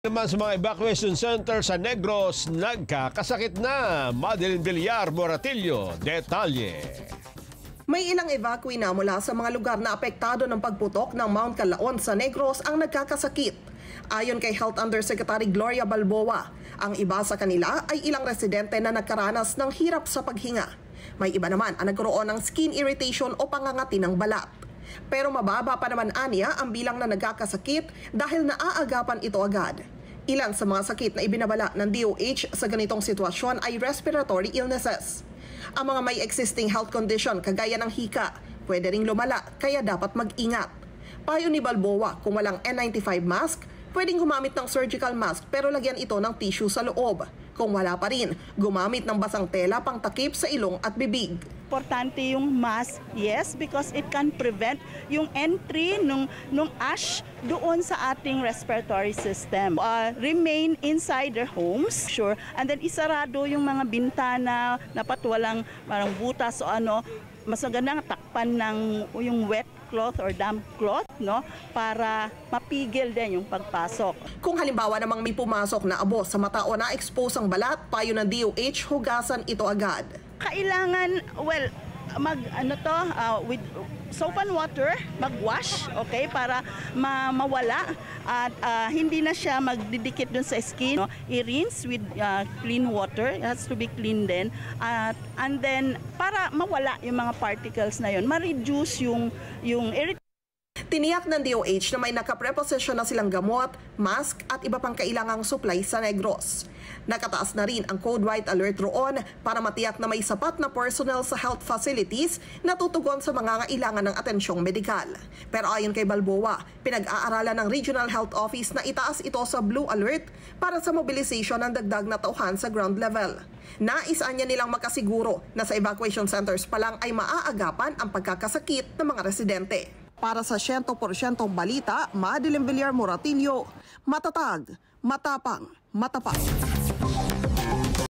Naman sa mga evacuation center sa Negros, nagkakasakit na. Madeline Villar, Moratillo, detalye. May ilang evacuee na mula sa mga lugar na apektado ng pagputok ng Mount Calaon sa Negros ang nagkakasakit. Ayon kay Health Undersecretary Gloria Balboa, ang iba sa kanila ay ilang residente na nagkaranas ng hirap sa paghinga. May iba naman ang nagkaroon ng skin irritation o pangangati ng balat. Pero mababa pa naman aniya ang bilang na nagkakasakit dahil naaagapan ito agad. Ilan sa mga sakit na ibinabala ng DOH sa ganitong sitwasyon ay respiratory illnesses. Ang mga may existing health condition kagaya ng hika, pwede ring lumala kaya dapat mag-ingat. Payo ni Balboa, kung walang N95 mask, pwedeng gumamit ng surgical mask pero lagyan ito ng tissue sa loob. Kung wala pa rin, gumamit ng basang tela pang takip sa ilong at bibig. Importante yung mask, yes, because it can prevent yung entry nung ash doon sa ating respiratory system. Remain inside their homes, sure, and then isarado yung mga bintana, dapat walang parang butas o ano, mas magandang takpan ng yung wet cloth or damp cloth, no, para mapigil din yung pagpasok. Kung halimbawa namang may pumasok na abo sa mata o na-expose ang balat, payo ng DOH, hugasan ito agad. Kailangan, well, with soap and water, mag-wash, okay, para mawala at hindi na siya magdidikit dun sa skin. No? I-rinse with clean water, it has to be clean din. And then, para mawala yung mga particles na yun, ma-reduce yung irritation. Tiniyak ng DOH na may nakapreposisyon na silang gamot, mask at iba pang kailangang supply sa Negros. Nakataas na rin ang Code White Alert roon para matiyak na may sapat na personnel sa health facilities na tutugon sa mga kailangan ng atensyong medikal. Pero ayon kay Balboa, pinag-aaralan ng Regional Health Office na itaas ito sa Blue Alert para sa mobilisation ng dagdag na tauhan sa ground level. Naisaan niya nilang makasiguro na sa evacuation centers pa lang ay maaagapan ang pagkakasakit ng mga residente. Para sa 100% balita, Madeline Villar, Moratillo, matatag, matapang, matapat.